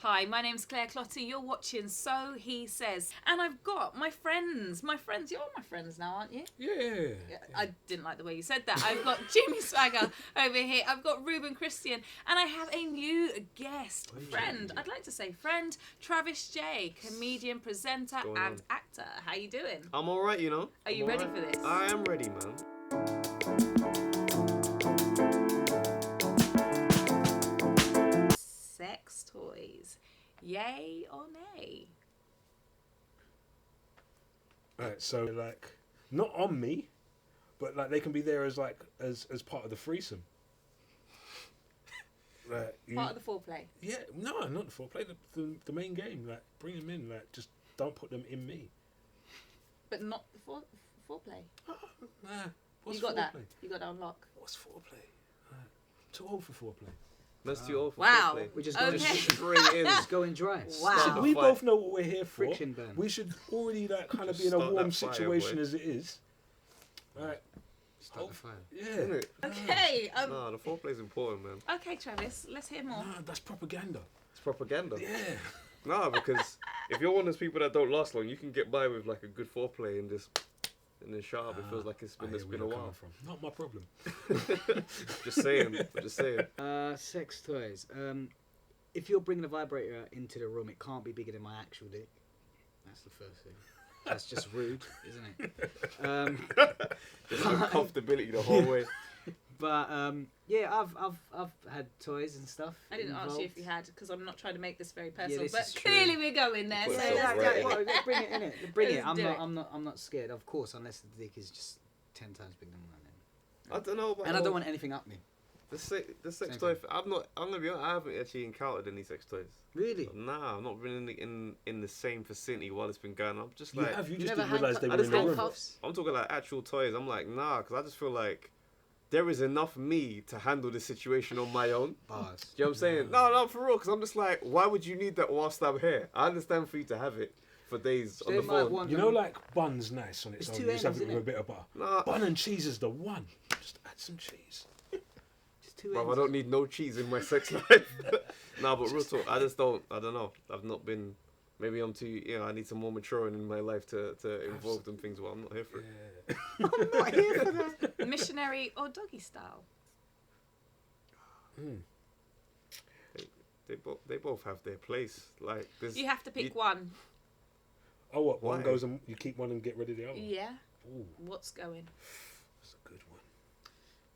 Hi, my name's Claire Clotty. You're watching So He Says. And I've got my friends. You're all my friends now, aren't you? Yeah. I didn't like the way you said that. I've got Jimmy Swagger over here. I've got Ruben Christian. And I have a new guest, friend. I'd like to say friend, Travis J, comedian, presenter and actor. How you doing? I'm alright, you know. Are you ready for this? I am ready, man. Sex toys. Yay or nay? Alright, so like not on me, but like they can be there as like as part of the threesome. Like, Part of the foreplay. Yeah, no, not the foreplay. The main game. Like bring them in. Like just don't put them in me. But not the foreplay. Nah. What's You got foreplay? that? You got that on lock? What's foreplay? Too old for foreplay. That's too old for Wow. foreplay. We just Okay. go straight in. just going dry. Wow. Listen, we both know what we're here for. Friction burn. We should already like kind of Just be in a start warm that fire, situation boy. as it is. Right. Start the fire. Yeah. Isn't it? Okay. No, the foreplay's important, man. Okay, Travis. Let's hear more. Nah, that's propaganda. It's propaganda. Yeah. No, because if you're one of those people that don't last long, you can get by with like a good foreplay and then shut up. It feels like it's been a while. From. Not my problem. Just saying. Just saying. Sex toys. If you're bringing a vibrator into the room, it can't be bigger than my actual dick. That's the first thing. That's just rude, isn't it? Just uncomfortability the whole way. But yeah, I've had toys and stuff. I didn't ask you if involved. you had, because I'm not trying to make this very personal, this but is true. clearly we're going there. Put So yourself let's right do in. it. Well, bring it in it. Bring it. Let's do it. I'm not scared. Of course, unless the dick is just 10 times bigger than mine. I don't know. About And I don't want anything up me. the sex Same toy. I'm gonna be honest. I haven't actually encountered any sex toys. Really? Nah, I've not been in the same vicinity while it's been going on. I'm just You like, have. You You just never didn't realise they I were just in the room. handcuffs. I'm talking like actual toys. I'm like, nah, because I just feel like there is enough me to handle this situation on my own. Bars. Do you know what I'm saying? No, for real. Because I'm just like, why would you need that whilst I'm here? I understand for you to have it for days on They the might phone. want You know, like bun's nice on its It's own. two You just have ends, it with innit? a bit of butter. Nah, Bun and cheese is the one. Just add some cheese. Just two bruv, ends. I don't need no cheese in my sex life. Nah, but real talk, I don't know. I've not been, maybe I'm too, I need some more maturing in my life to involve in things. Well, I'm not here for it. Yeah. I'm not here for that. Missionary or doggy style? They both have their place. Like this. You have to pick one. Oh, what? One Why? goes and you keep one and get rid of the other. Yeah. Ooh, What's going? that's a good one.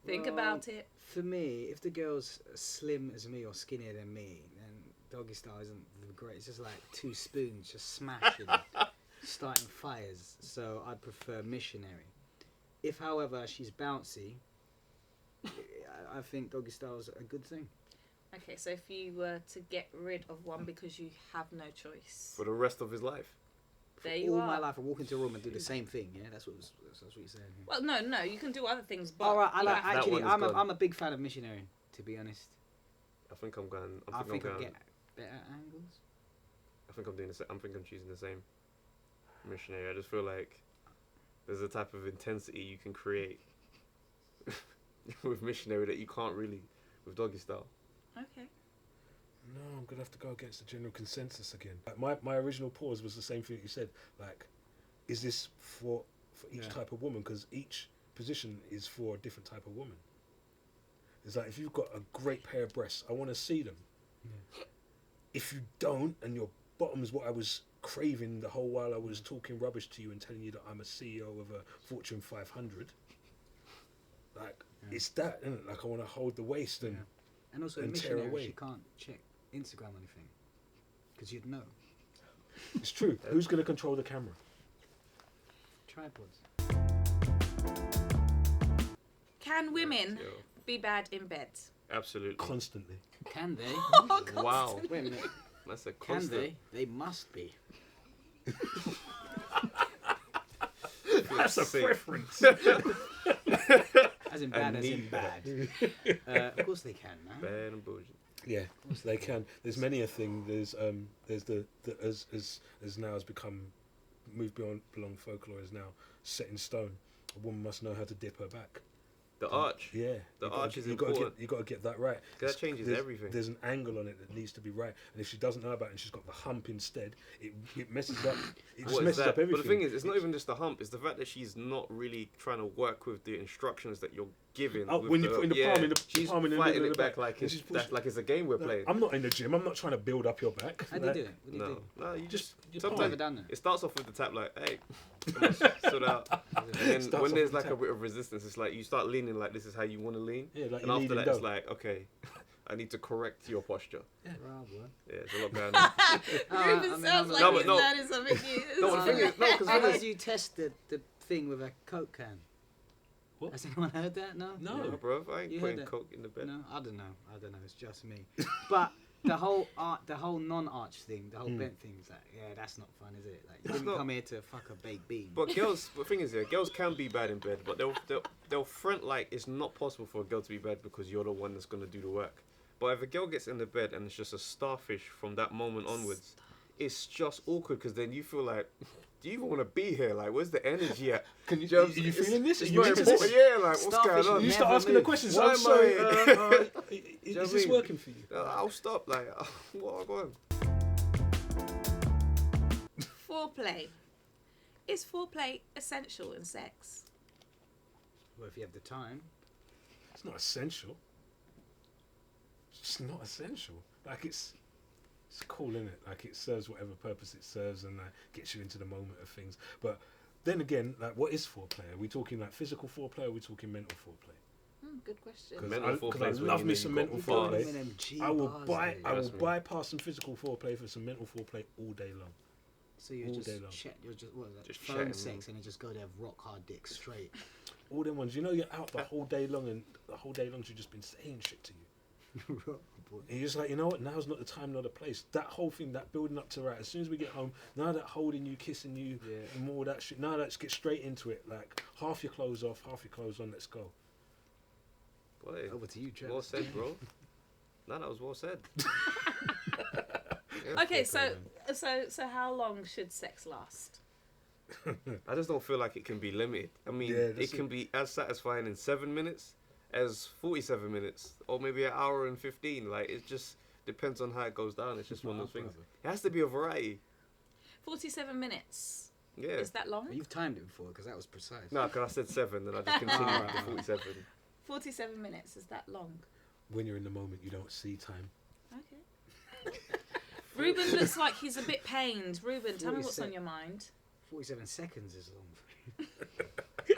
Think Well, about it. For me, if the girl's slim as me or skinnier than me, then doggy style isn't great. It's just like two spoons just smashing, starting fires. So I'd prefer missionary. If, however, she's bouncy, I think doggy style is a good thing. Okay, so if you were to get rid of one because you have no choice, For the rest of his life. there you All are. my life, I walk into a room and do the same thing. Yeah, that's what you're saying. Well, no, you can do other things, but All right, I you like, have- That actually, one is gone. I'm a big fan of missionary. To be honest, I think I'm going. I think I I'm get better angles. I think I'm doing the same. I think I'm choosing the same. Missionary. I just feel like there's a type of intensity you can create with missionary that you can't really with doggy style. Okay. No, I'm gonna have to go against the general consensus again. Like my original pause was the same thing that you said. Like, is this for each Yeah. type of woman? Because each position is for a different type of woman. It's like if you've got a great pair of breasts, I want to see them. Yeah. If you don't, and your bottom's what I was craving the whole while I was talking rubbish to you and telling you that I'm a CEO of a Fortune 500. Like, it's that, isn't it? Like, I want to hold the waist and. Yeah. And also, and tear missionary, away. she can't check Instagram or anything because you'd know. It's true. Who's going to control the camera? Tripods. Can women Yo, be bad in bed? absolutely. Constantly. Can they? Oh, Wow. Wait a minute. That's a Can constant. they? They must be. That's a Sick. preference. As in bad, I as in need that. bad. Of course they can, man. Bad and bougie. Yeah, they can. There's many a thing. There's the as now has become moved beyond folklore is now set in stone. A woman must know how to dip her back. The arch. Yeah, The arch is you important. You got to get that right. That changes there's, everything. There's an angle on it that needs to be right, and if she doesn't know about it and she's got the hump instead, it messes up. It just What is messes that? up everything. But the thing is, it's not even just the hump. It's the fact that she's not really trying to work with the instructions that you're giving. Oh, with when you put in the palm in the she's palm in the fighting middle it of the back back, like it's a game we're playing. I'm not in the gym. I'm not trying to build up your back. How do you do it? What do you No, do? no, you just you I've never sometimes done that. it starts off with the tap like, hey, come on, sort out. And then Starts when off there's with like the a bit of resistance, it's like you start leaning like this is how you want to lean. Yeah, like And you're after kneading that, it's dough. like, okay, I need to correct your posture. Right, boy. Yeah, it's a lot going on. Ruben I mean, sounds like no, he's but no. learning something new. No, the thing is, no, because How did you test the thing with a Coke can? What? Has anyone heard that? No? No. No, bro, I ain't You putting heard that? coke in the bed. No, I don't know. It's just me. But the whole non-arch thing, the whole bent thing, is like, yeah, that's not fun, is it? Like, you It's didn't not. come here to fuck a baked bean. But girls, the thing is, yeah, girls can be bad in bed, but they'll front like it's not possible for a girl to be bad because you're the one that's gonna do the work. But if a girl gets in the bed and it's just a starfish from that moment onwards, it's just awkward because then you feel like, do you even want to be here? Like, where's the energy at? Can you, Do know are what I'm you saying? feeling this? It's Are you not into important. this? Yeah, like what's Starfish going on? You never start asking the move. questions. Why I'm am sorry. I- Is what I this mean? working for you? I'll stop. Like, what am I going? Foreplay. Is foreplay essential in sex? Well, if you have the time. It's not essential. It's just not essential. Like it's cool, isn't it? Like it serves whatever purpose it serves and gets you into the moment of things. But then again, like what is foreplay? Are we talking like physical foreplay or are we talking mental foreplay? Good question. Mental foreplay I is when love you me know some you mental got foreplay. bars. Give me them G I will bars, buy. mate. I will Trust me. bypass some physical foreplay for some mental foreplay all day long. So you're all just day long. you're just what is that? Just Phone chatting, sex and you just go there rock hard dick straight. All them ones. You know, you're out the whole day long, and the whole day long she's just been saying shit to you. And you're just like, you know what? Now's not the time, not the place. That whole thing, that building up to right. As soon as we get home, now that holding you, kissing you, Yeah. and more of that shit. Now let's get straight into it. Like half your clothes off, half your clothes on. Let's go. Boy, Over to you, Travis. well said, bro. No, that was well said. Okay, so how long should sex last? I just don't feel like it can be limited. I mean, Yeah, that's it can be as satisfying in 7 minutes as 47 minutes, or maybe an hour and 15. Like, it just depends on how it goes down. It's just one of those things. It has to be a variety. 47 minutes. Yeah. Is that long? Well, you've timed it before because that was precise. No, because I said 7, then I just continued with the 47. 47 minutes. Is that long? When you're in the moment, you don't see time. Okay. Ruben looks like he's a bit pained. Ruben, tell me what's on your mind. 47 seconds is long for you.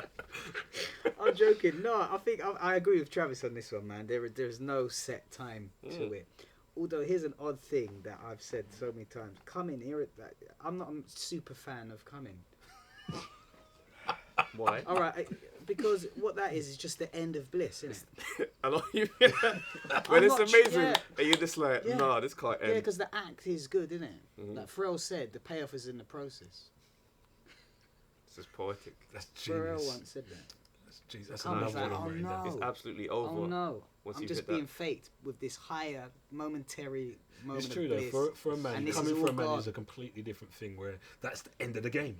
I'm joking. No, I think I agree with Travis on this one, man. There's no set time to it. Although here's an odd thing that I've said so many times. Coming here, I'm not a super fan of coming. Why? All right, because what that is just the end of bliss, isn't it? I know you. When it's not amazing, yeah. and you're just like, Yeah. nah, this can't Yeah, end. because the act is good, isn't it? Like Pharrell said, the payoff is in the process. This is poetic. That's Pharrell genius. once said that. That's genius. That's Comes another like, one oh I'm writing down. no. It's absolutely over. Oh no, Once I'm you just hit that. being faked with this higher momentary moment It's true of though. bliss. For a man, And this coming is for a all man God. is a completely different thing. Where that's the end of the game.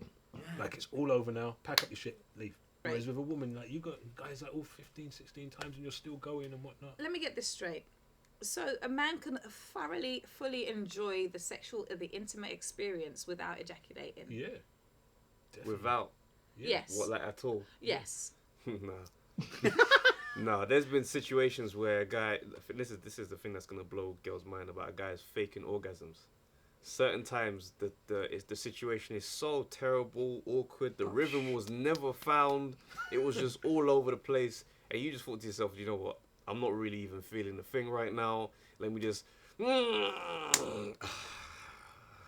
Like it's all over now. Pack up your shit, leave. Whereas with a woman, like you got guys like all 15, 16 times, and you're still going and whatnot. Let me get this straight. So a man can fully enjoy the intimate experience without ejaculating. Yeah. Definitely. Without Yeah. Yes. what, like at all? Yes. Nah. No, there's been situations where a guy. This is the thing that's gonna blow girls' mind about a guy's faking orgasms. Certain times the situation is so terrible, awkward. The rhythm was never found. It was just all over the place, and you just thought to yourself, you know what? I'm not really even feeling the thing right now. Let me just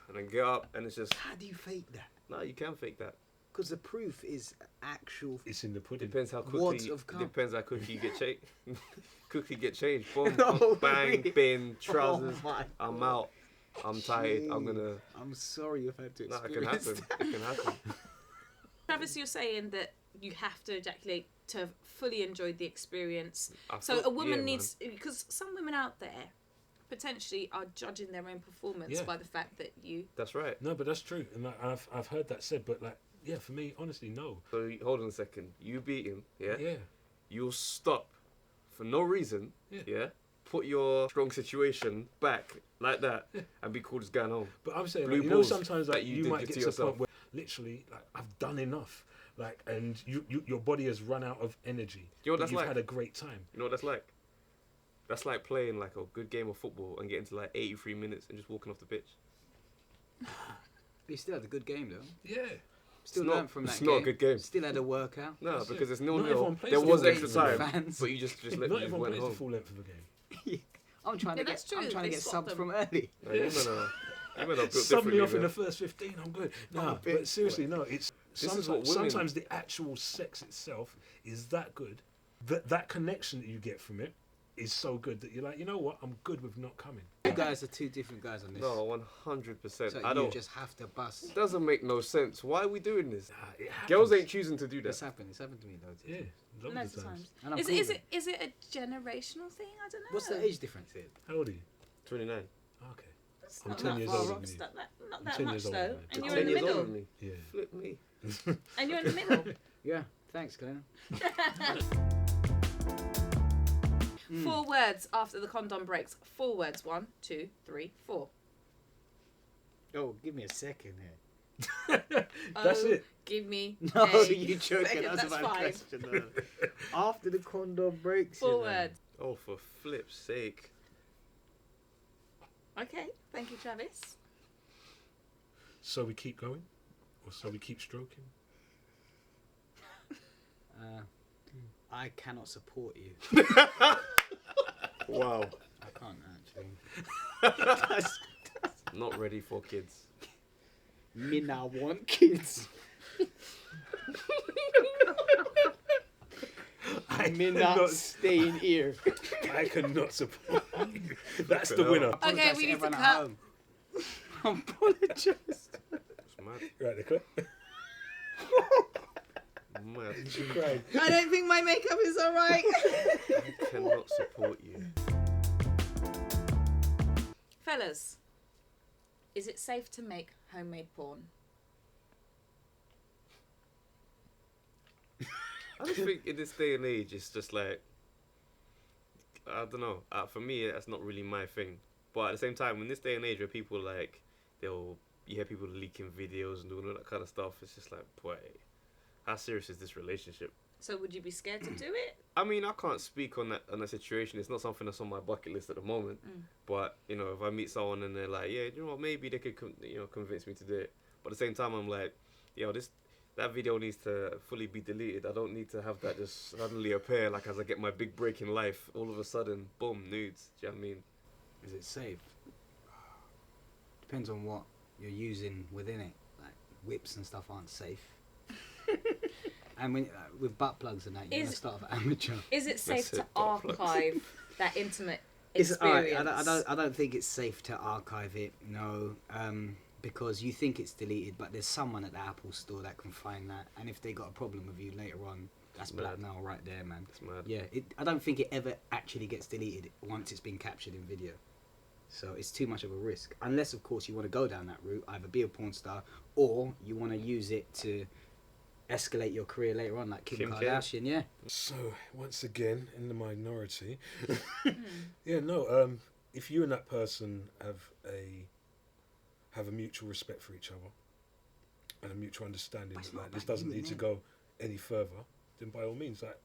and then get up, and it's just How do you fake that? no. You can fake that. Because the proof is actual. It's in the pudding. Depends how quickly. Wads of cum. Depends how quickly you get changed. Quickly get changed. Boom, Oh, bang, really? bin, trousers. Oh my I'm God. out. I'm tired. I'm gonna. I'm sorry you've had to No, it can experience happen. that. It can happen. Travis, you're saying that you have to ejaculate to fully enjoy the experience. I So thought- a woman yeah, needs, because some women out there potentially are judging their own performance Yeah. by the fact that you. Man. That's right. No, but that's true, and I've heard that said. But like, yeah, for me, honestly, no. So hold on a second. You beat him, yeah? Yeah. you'll stop for no reason, yeah, put your strong situation back like that, and be cool just going home. But I'm saying, Blue like, you know, balls sometimes that like, you you did might to get to the yourself. point where literally, like, I've done enough. Like, and your body has run out of energy. You know what but that's you've like? had a great time. You know what that's like? That's like playing like a good game of football and getting to like 83 minutes and just walking off the pitch. You still had a good game though. Yeah. Still It's not- learned from that it's game. not a good game. Still had a workout. No, That's because it. it's Not 0-0. everyone plays There the was full extra game. time, Fans. but you just let Not me everyone went plays the home. full length of a game. I'm trying Yeah, to that's get. I'm true. trying They to get swap subbed them. from early. No, you men are built Sub me differently, off in man. the first 15, I'm good. Nah, bit- but seriously, no, it's This is what women- sometimes the actual sex itself is that good. That connection that you get from it is so good that you're like, you know what, I'm good with not coming. You guys are two different guys on this. No, 100%. So I you don't. just have to bust. It doesn't make no sense. Why are we doing this? Nah, it happens. Girls ain't choosing to do It's that. happened. It's happened to me loads. Yeah, loads Loads of of times. times. And I'm Is cool it, is with it is it a generational thing? I don't know. What's the age difference here? How old are you? 29. Okay. It's I'm not 10 that years far older off, than you. Not I'm that 10 much years older though. than you. And you're 10 in the years older middle. than me. Yeah. Flip me. And you're in the middle. Yeah. Thanks, Glenn. 4 words after the condom breaks. 4 words. 1, 2, 3, 4. Oh, give me a second here. That's it. Give me. No, a you joking. second. That's That's my fine. question. No. After the condom breaks. 4 you know. words. Oh, for flip's sake. Okay. Thank you, Travis. So we keep going? Or so we keep stroking? I cannot support you. Wow. I can't actually. Not ready for kids. Me now want kids. Me not staying here. I cannot support you. That's the winner. Okay, we need to everyone at cut. home. Apologise. It's mad. Right, the clip. Mad. She cried. I don't think my makeup is alright. I cannot support you. Fellas, is it safe to make homemade porn? I just think in this day and age, it's just like, I don't know. For me, that's not really my thing. But at the same time, in this day and age where people like, you hear people leaking videos and doing all that kind of stuff, it's just like, boy, how serious is this relationship? So would you be scared to do it? I mean, I can't speak on that situation. It's not something that's on my bucket list at the moment. But you know, if I meet someone and they're like, yeah, you know what, maybe they could, convince me to do it. But at the same time, I'm like, that video needs to fully be deleted. I don't need to have that just suddenly appear like as I get my big break in life. All of a sudden, boom, nudes. Do you know what I mean? Is it safe? Depends on what you're using within it. Like whips and stuff aren't safe. And with butt plugs and that, you're gonna start off amateur. Is it safe That's to it, butt plugs. archive that intimate It's alright. experience? I don't think it's safe to archive it. No, because you think it's deleted, but there's someone at the Apple store that can find that, and if they got a problem with you later on, that's blackmail right there, man. It's mad. Yeah, I don't think it ever actually gets deleted once it's been captured in video. So it's too much of a risk. Unless, of course, you want to go down that route, either be a porn star, or you want to use it to escalate your career later on, like Kim Kardashian, yeah. So, once again, in the minority. Yeah, no, if you and that person have a mutual respect for each other and a mutual understanding that like, this doesn't need to go any further, then by all means, like,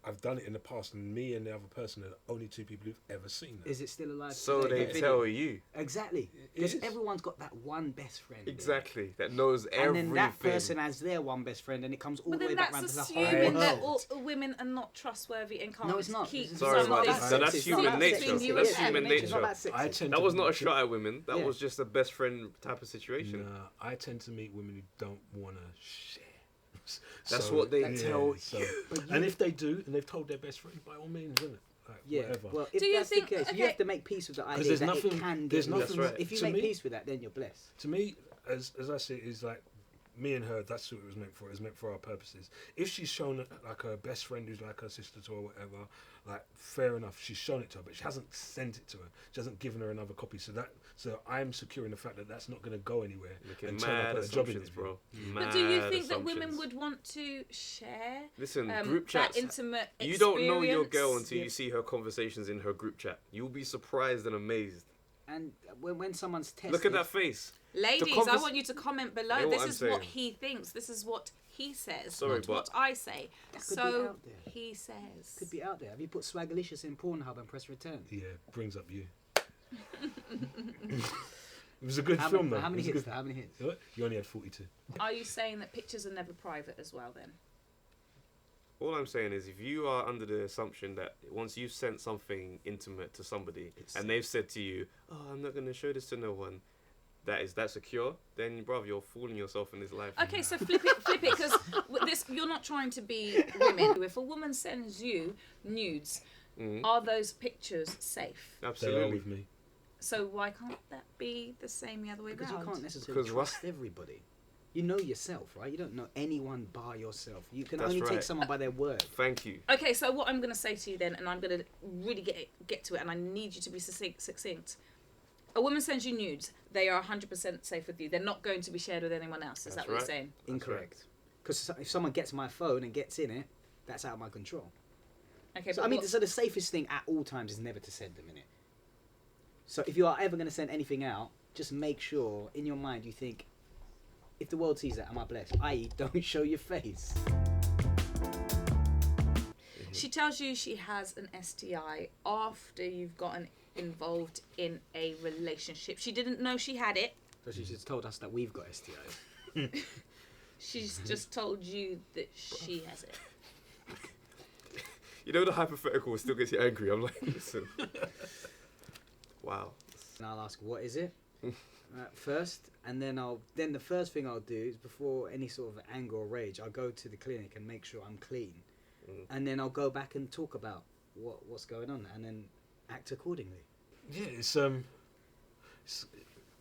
I've done it in the past, and me and the other person are the only 2 people who've ever seen that. Is it still alive? So today? they tell you. Exactly. It Because is. everyone's got that one best friend. Exactly. That knows And everything. then that person has their one best friend, and it comes all But the way then back round that's to the whole assuming whole that world. all women are not trustworthy and can't No, it's not. keep It's Sorry something about not that. that That's sexist. human It's not nature. between you That's and human them. nature. It's not that sexist. I tend That to was not a meet shot at women. That Yeah. was just a best friend type of situation. Nah, I tend to meet women who don't want to share. That's what they tell so, you. And if they do, and they've told their best friend, by all means, isn't it? Like, Yeah, whatever. well, if Do you that's think- the case, okay. you have to make peace with the idea there's that nothing- it can there's get nothing That's right. If you to make me- peace with that, then you're blessed. To me, as I see it, is like me and her, that's what it was meant for. It was meant for our purposes. If she's shown it, like her best friend who's like her sister to her or whatever, like fair enough, she's shown it to her, but she hasn't sent it to her. She hasn't given her another copy. So I'm secure in the fact that that's not going to go anywhere and turn up at a job interview. Bro. But do you think that women would want to share? Listen, group chats. That intimate experience? You don't know your girl until you see her conversations in her group chat. You'll be surprised and amazed. And when someone's tested... Look at that face. Ladies, I want you to comment below. This is what he thinks. This is what he says. Sorry, not what I say. That could be out there. He says. Could be out there. Have you put Swagalicious in Pornhub and press return? Yeah, brings up you. It was a good film, though. How many hits? How many hits? What? You only had 42. Are you saying that pictures are never private as well, then? All I'm saying is, if you are under the assumption that once you've sent something intimate to somebody and they've said to you, "Oh, I'm not going to show this to no one," that is that secure, then, bruv, you're fooling yourself in this life. Okay, so flip it, because you're not trying to be women. If a woman sends you nudes, are those pictures safe? Absolutely. They are with me. So why can't that be the same the other way Because around? you can't necessarily trust everybody. You know yourself, right? You don't know anyone bar yourself. You can only take someone by their word. Thank you. Okay, so what I'm going to say to you then, and I'm going to really get to it, and I need you to be succinct. A woman sends you nudes. They are 100% safe with you. They're not going to be shared with anyone else. Is that what you're saying? Incorrect. Because if someone gets my phone and gets in it, that's out of my control. Okay, so but so the safest thing at all times is never to send them in it. So if you are ever going to send anything out, just make sure in your mind you think, if the world sees that, am I blessed? I.e., don't show your face. She tells you she has an STI after you've gotten involved in a relationship. She didn't know she had it. So she just told us that we've got STIs. She's just told you that she has it. You know, the hypothetical still gets you angry. I'm like, listen. Wow. And I'll ask, what is it? First, and then the first thing I'll do is, before any sort of anger or rage, I'll go to the clinic and make sure I'm clean, and then I'll go back and talk about what's going on, and then act accordingly. Yeah, it's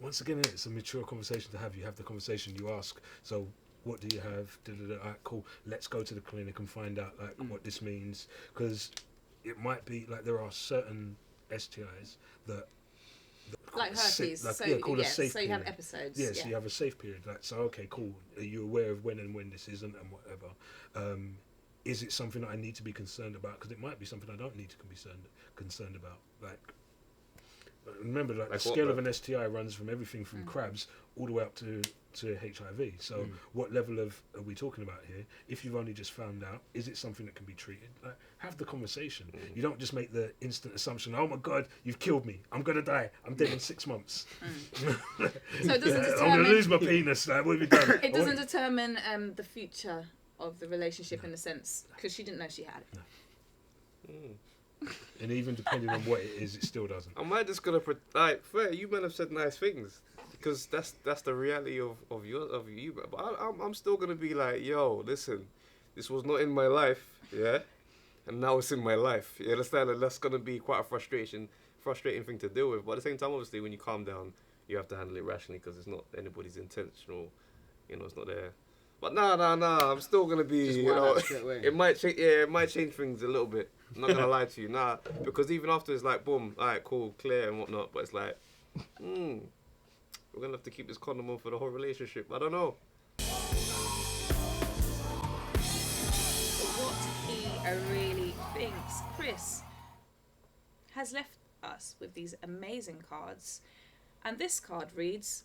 once again, it's a mature conversation to have. You have the conversation, you ask, so what do you have? Alright, cool. Let's go to the clinic and find out what this means, because it might be like there are certain STIs that. Like herpes, so you have episodes. Yes, you have a safe period. Like, so okay, cool. Are you aware of when this isn't and whatever? Is it something that I need to be concerned about? Because it might be something I don't need to be concerned about. Like, remember, like the scale of an STI runs from everything from crabs all the way up to HIV. So what level are we talking about here? If you've only just found out, is it something that can be treated? Like, have the conversation. You don't just make the instant assumption, oh my God, you've killed me. I'm going to die. I'm dead in 6 months. So it doesn't determine... I'm going to lose my penis. Like, what have we done? It doesn't determine the future of the relationship in a sense, because she didn't know she had it. No. And even depending on what it is, it still doesn't. Am I just going to... Like, fair, you men have said nice things. Because that's the reality of you. But I'm still going to be like, yo, listen, this was not in my life, yeah? And now it's in my life. You understand? And that's going to be quite a frustrating thing to deal with. But at the same time, obviously, when you calm down, you have to handle it rationally, because it's not anybody's intentional. You know, it's not there. But nah, I'm still going to be, just you know, it might change things a little bit. I'm not going to lie to you. Nah, because even after it's like, boom, all right, cool, clear and whatnot. But it's like, we're going to have to keep this condom on for the whole relationship. I don't know. What he really thinks. Chris has left us with these amazing cards. And this card reads,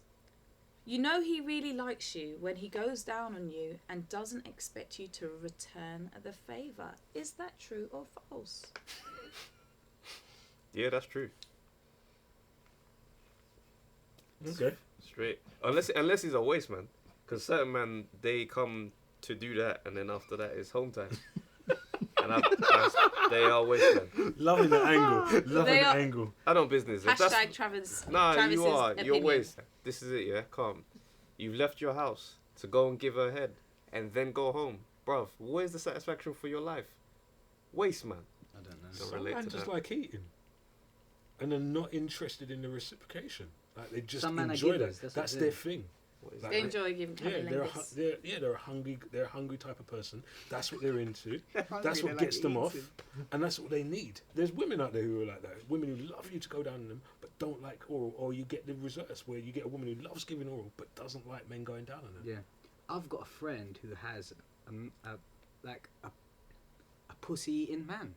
you know he really likes you when he goes down on you and doesn't expect you to return the favour. Is that true or false? Yeah, that's true. Okay. Straight. Unless he's a waste man. Because certain men, they come to do that, and then after that, it's home time. And they are waste men. Loving the angle. I don't business. Hashtag Travis. Nah, Travis's you are. opinion. You're waste. This is it, yeah? Calm. You've left your house to go and give her a head, and then go home. Bruv, where's the satisfaction for your life? Waste man. I don't know. Don't relate Some to men just that. like eating. And they're not interested in the reciprocation. Like, they just Some men are enjoy givers, that. that's what That's it their is. thing. What is Like, They enjoy giving cunnilingus. they're a hungry type of person. That's what they're into. That's what gets them off, and that's what they need. There's women out there who are like that. Women who love you to go down on them, but don't like oral. Or you get the reverse, where you get a woman who loves giving oral, but doesn't like men going down on them. Yeah, I've got a friend who has a pussy eating man.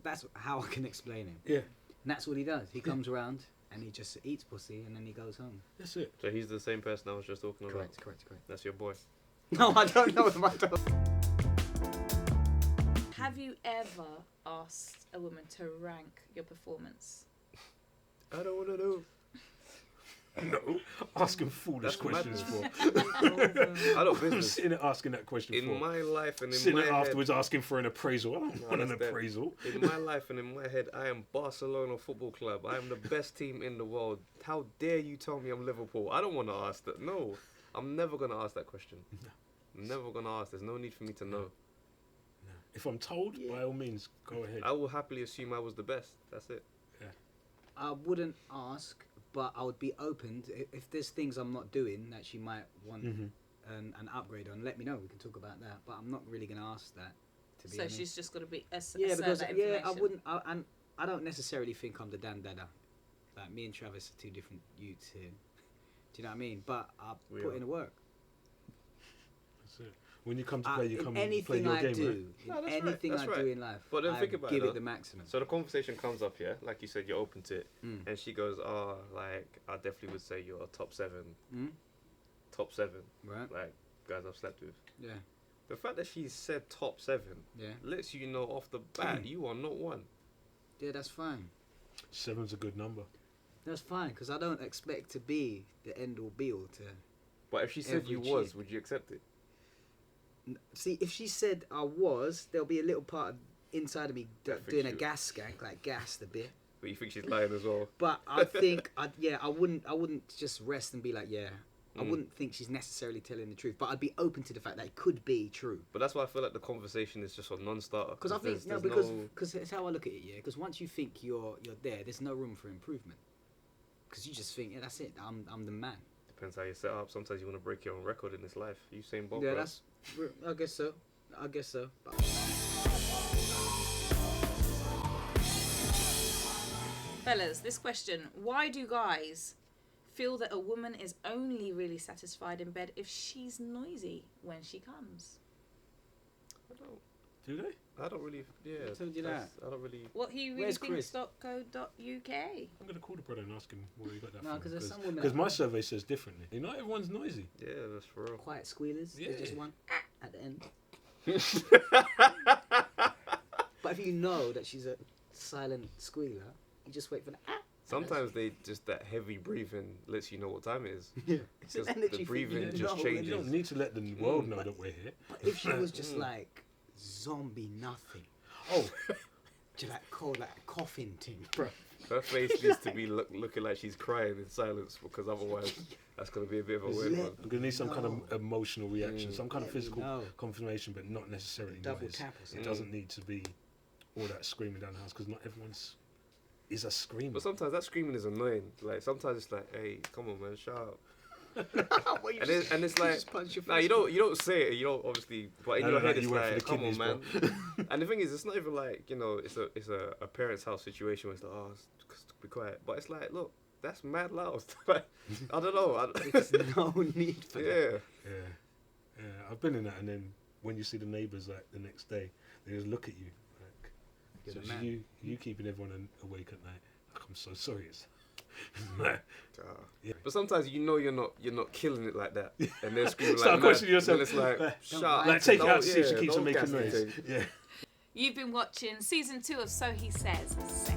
That's how I can explain him. Yeah, And that's what he does. He comes around and he just eats pussy and then he goes home. that's it. So he's the same person I was just talking about. Correct. That's your boy. No, I don't know him. I don't. Have you ever asked a woman to rank your performance? I don't want to know. No, asking foolish That's questions madness. for. I don't I'm business. sitting there asking that question In for. my life and in Sitting my there head, afterwards asking for an appraisal. I don't No, want an that's dead. appraisal. in my life and in my head, I am Barcelona Football Club. I am the best team in the world. How dare you tell me I'm Liverpool? I don't want to ask that. No, I'm never going to ask that question. No. I'm never going to ask. There's no need for me to know. If I'm told, by all means, go ahead. I will happily assume I was the best. That's it. I wouldn't ask, but I would be open if there's things I'm not doing that she might want Mhm. an upgrade on. Let me know. We can talk about that. But I'm not really gonna ask that. To be So honest. she's just got to be Yeah, because that I information. wouldn't. And I don't necessarily think I'm the Dan Dada. Like me and Travis are two different youths here. Do you know what I mean? But I We put are. in the work. That's it. When you come to play, you in come and play anything your I game, do, right? in No, that's right, anything that's I right. do in life, But then I think about give it, it the maximum. So the conversation comes up, yeah? Like you said, you're open to it. Mm. And she goes, oh, like, I definitely would say you're a top 7. Mm? Top 7. Right? Like, guys I've slept with. Yeah. The fact that she said top 7 Yeah. lets you know off the bat you are not one. Yeah, that's fine. 7's a good number. That's fine because I don't expect to be the end all be all to. But if she said Every you was, chick. would you accept it? See, if she said I was, there'll be a little part of, inside of me That doing a freaks you. gas skank, like gassed a bit. But you think she's lying as well? But I think, I wouldn't just rest and be like, yeah. I Mm. wouldn't think she's necessarily telling the truth, but I'd be open to the fact that it could be true. But that's why I feel like the conversation is just a non-starter. Because I think there's because it's how I look at it. Yeah, because once you think you're there, there's no room for improvement. Because you just think, yeah, that's it. I'm the man. Depends how you set up. Sometimes you want to break your own record in this life. You saying Bob, Yeah, bro. that's. I guess so. I guess so. But Fellas, this question: why do guys feel that a woman is only really satisfied in bed if she's noisy when she comes? Do they? I don't really. Yeah. Who told you that's- I don't really. What he really Where's thinks. Chris? .co.uk. I'm going to call the brother and ask him where he got that No, from. 'cause there's some women Because out my there. survey says differently. You know, everyone's noisy. Yeah, that's for real. quiet squealers. Yeah. There's just one at the end. But if you know that she's a silent squealer, you just wait for the Sometimes they just that heavy breathing lets you know what time it is. Yeah. Because energy the thing, breathing you just know, You changes. don't need to let the world know that we're here. But if she was just like zombie nothing, Oh, just like cold, like a coughing thing, bro. Her face needs to be looking like she's crying in silence because otherwise that's going to be a bit of a weird one. I'm going to need some kind No. of emotional reaction, some kind of Let me physical know. confirmation, but not necessarily Double noise. tap or It something. doesn't need to be all that screaming down the house because not everyone's is a screamer. But sometimes that screaming is annoying. Like sometimes it's like, hey, come on, man, shut up. Well, you And it's like, just punch your nah, face you don't say it, you don't obviously, but in No, your no, head you it's went for like, the come on, kidneys, man. And the thing is, it's not even like, you know, it's a parent's house situation where it's like, oh, be quiet. But it's like, look, that's mad loud. Like, I don't know. There's no need for that. Yeah. Yeah, I've been in that, and then when you see the neighbours like the next day, they just look at you like, You're so the man. you keeping everyone awake at night. Like, I'm so sorry. It's mad. Yeah. But sometimes you know you're not killing it like that, and they're screaming Start like mad, questioning yourself. and it's like, Like, shut don't up. Like, take it out, Don't- see if she yeah, keeps on don't making gas the noise. thing. Yeah. You've been watching season 2 of So He Says. Sex.